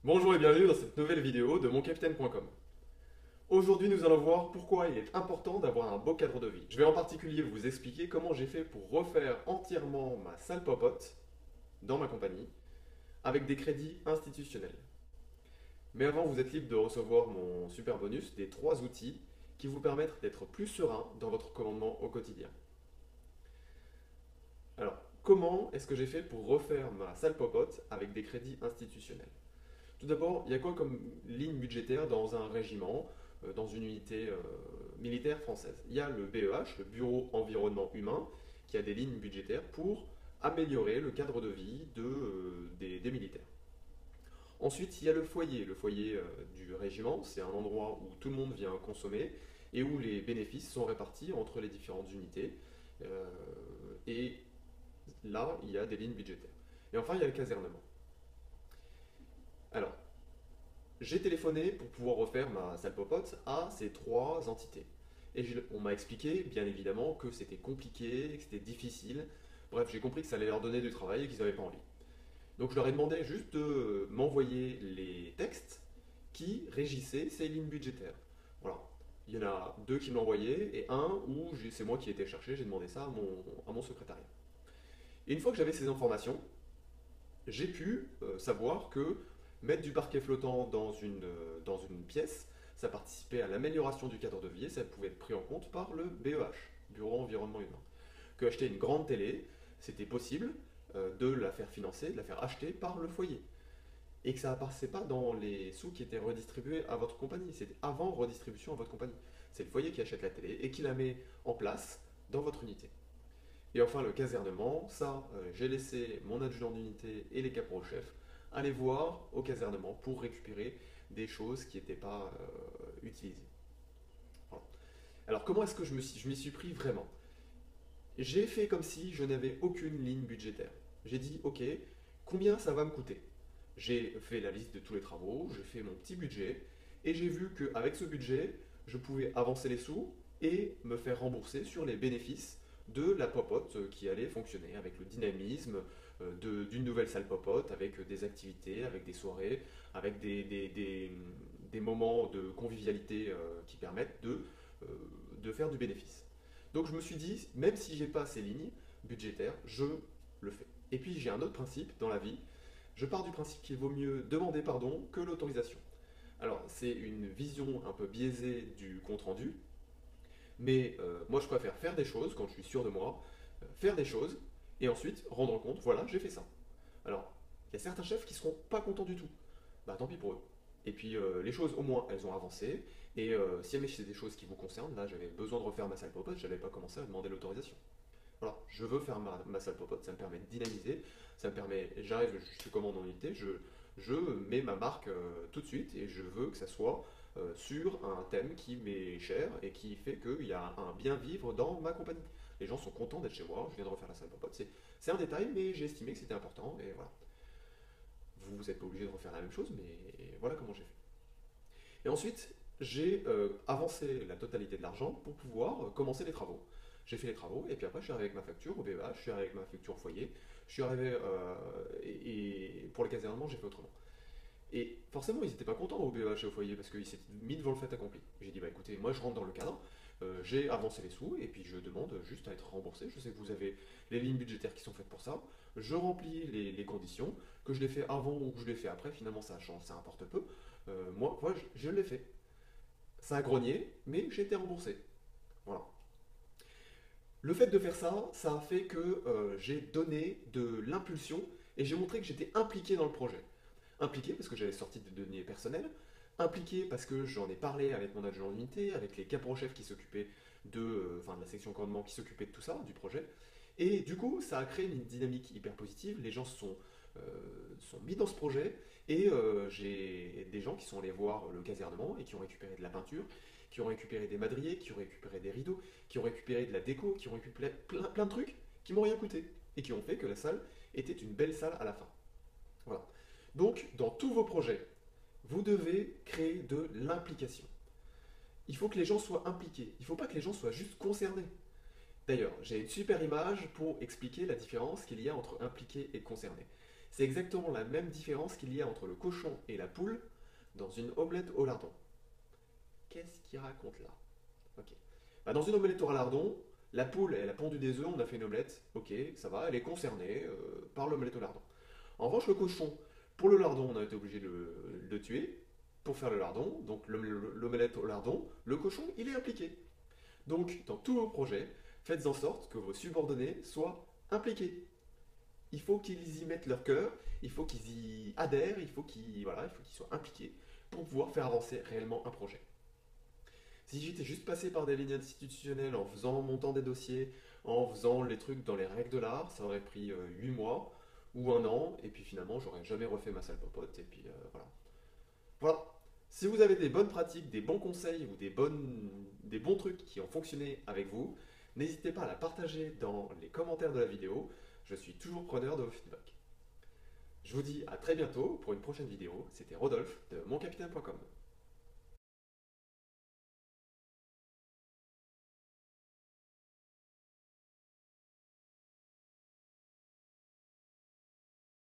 Bonjour et bienvenue dans cette nouvelle vidéo de moncapitaine.com. Aujourd'hui, nous allons voir pourquoi il est important d'avoir un beau cadre de vie. Je vais en particulier vous expliquer comment j'ai fait pour refaire entièrement ma salle popote dans ma compagnie avec des crédits institutionnels. Mais avant, vous êtes libre de recevoir mon super bonus des 3 outils qui vous permettent d'être plus serein dans votre commandement au quotidien. Alors, comment est-ce que j'ai fait pour refaire ma salle popote avec des crédits institutionnels? Tout d'abord, il y a quoi comme ligne budgétaire dans un régiment, dans une unité militaire française? Il y a le BEH, le Bureau Environnement Humain, qui a des lignes budgétaires pour améliorer le cadre de vie des militaires. Ensuite, il y a le foyer du régiment, c'est un endroit où tout le monde vient consommer et où les bénéfices sont répartis entre les différentes unités. Euh, et là, il y a des lignes budgétaires. Et enfin, il y a le casernement. Alors, j'ai téléphoné pour pouvoir refaire ma salle popote à ces 3 entités. Et on m'a expliqué, bien évidemment, que c'était compliqué, que c'était difficile. Bref, j'ai compris que ça allait leur donner du travail et qu'ils n'avaient pas envie. Donc je leur ai demandé juste de m'envoyer les textes qui régissaient ces lignes budgétaires. Voilà. Il y en a 2 qui me l'ont envoyé et un où c'est moi qui ai été chercher, j'ai demandé ça à mon secrétariat. Et une fois que j'avais ces informations, j'ai pu savoir que mettre du parquet flottant dans une pièce, ça participait à l'amélioration du cadre de vie et ça pouvait être pris en compte par le BEH, Bureau Environnement Humain. Que acheter une grande télé, c'était possible de la faire financer, de la faire acheter par le foyer. Et que ça ne passait pas dans les sous qui étaient redistribués à votre compagnie. C'était avant redistribution à votre compagnie. C'est le foyer qui achète la télé et qui la met en place dans votre unité. Et enfin, le casernement, ça, j'ai laissé mon adjudant d'unité et les caporaux-chefs aller voir au casernement pour récupérer des choses qui n'étaient pas utilisées. Voilà. Alors, comment est-ce que je m'y suis pris vraiment? J'ai fait comme si je n'avais aucune ligne budgétaire. J'ai dit, ok, combien ça va me coûter? J'ai fait la liste de tous les travaux, j'ai fait mon petit budget, et j'ai vu qu'avec ce budget, je pouvais avancer les sous et me faire rembourser sur les bénéfices de la popote qui allait fonctionner, avec le dynamisme d'une nouvelle salle popote, avec des activités, avec des soirées, avec des moments de convivialité qui permettent de faire du bénéfice. Donc je me suis dit, même si j'ai pas ces lignes budgétaires, je le fais. Et puis j'ai un autre principe dans la vie, je pars du principe qu'il vaut mieux demander pardon que l'autorisation. Alors c'est une vision un peu biaisée du compte-rendu, mais moi, je préfère faire des choses quand je suis sûr de moi, faire des choses, et ensuite rendre compte, voilà, j'ai fait ça. Alors, il y a certains chefs qui ne seront pas contents du tout. Bah tant pis pour eux. Et puis les choses, au moins, elles ont avancé. Et si jamais c'est des choses qui vous concernent, là, j'avais besoin de refaire ma salle popote, je n'avais pas commencé à demander l'autorisation. Voilà, je veux faire ma salle popote, ça me permet de dynamiser, ça me permet, j'arrive, je suis commandant d'unité, je mets ma marque tout de suite et je veux que ça soit sur un thème qui m'est cher et qui fait qu'il y a un bien vivre dans ma compagnie. Les gens sont contents d'être chez moi, je viens de refaire la salle popote, c'est un détail, mais j'ai estimé que c'était important et voilà. Vous n'êtes pas obligé de refaire la même chose, mais voilà comment j'ai fait. Et ensuite, j'ai avancé la totalité de l'argent pour pouvoir commencer les travaux. J'ai fait les travaux et puis après je suis arrivé avec ma facture au BEH, je suis arrivé avec ma facture au foyer, je suis arrivé et pour le casernement j'ai fait autrement. Et forcément ils n'étaient pas contents au BEH et au foyer parce qu'ils s'étaient mis devant le fait accompli. J'ai dit bah écoutez, moi je rentre dans le cadre, j'ai avancé les sous et puis je demande juste à être remboursé. Je sais que vous avez les lignes budgétaires qui sont faites pour ça. Je remplis les conditions, que je l'ai fait avant ou que je l'ai fait après, finalement ça change, ça importe peu. Moi je l'ai fait. Ça a grogné, mais j'ai été remboursé. Voilà. Le fait de faire ça, ça a fait que j'ai donné de l'impulsion et j'ai montré que j'étais impliqué dans le projet. Impliqué parce que j'avais sorti des données personnelles, impliqué parce que j'en ai parlé avec mon adjoint d'unité, avec les caporaux-chefs qui s'occupaient de la section commandement qui s'occupait de tout ça, du projet. Et du coup, ça a créé une dynamique hyper positive. Les gens euh, sont mis dans ce projet et j'ai des gens qui sont allés voir le casernement et qui ont récupéré de la peinture, qui ont récupéré des madriers, qui ont récupéré des rideaux, qui ont récupéré de la déco, qui ont récupéré plein de trucs qui m'ont rien coûté et qui ont fait que la salle était une belle salle à la fin. Voilà. Donc, dans tous vos projets, vous devez créer de l'implication. Il faut que les gens soient impliqués. Il ne faut pas que les gens soient juste concernés. D'ailleurs, j'ai une super image pour expliquer la différence qu'il y a entre impliqué et concerné. C'est exactement la même différence qu'il y a entre le cochon et la poule dans une omelette au lardon. Qu'est-ce qu'il raconte là? Ok. Bah, dans une omelette au lardon, la poule, elle a pondu des œufs, on a fait une omelette. Ok, ça va, elle est concernée par l'omelette au lardon. En revanche, le cochon, pour le lardon, on a été obligé de le tuer pour faire le lardon. Donc l'omelette au lardon, le cochon, il est impliqué. Donc, dans tous vos projets, faites en sorte que vos subordonnés soient impliqués. Il faut qu'ils y mettent leur cœur, il faut qu'ils y adhèrent, il faut qu'ils soient impliqués pour pouvoir faire avancer réellement un projet. Si j'étais juste passé par des lignes institutionnelles en montant des dossiers, en faisant les trucs dans les règles de l'art, ça aurait pris 8 mois ou un an, et puis finalement, j'aurais jamais refait ma salle popote, et puis voilà. Voilà. Si vous avez des bonnes pratiques, des bons conseils ou des bons trucs qui ont fonctionné avec vous, n'hésitez pas à la partager dans les commentaires de la vidéo. Je suis toujours preneur de vos feedbacks. Je vous dis à très bientôt pour une prochaine vidéo. C'était Rodolphe de moncapitaine.com.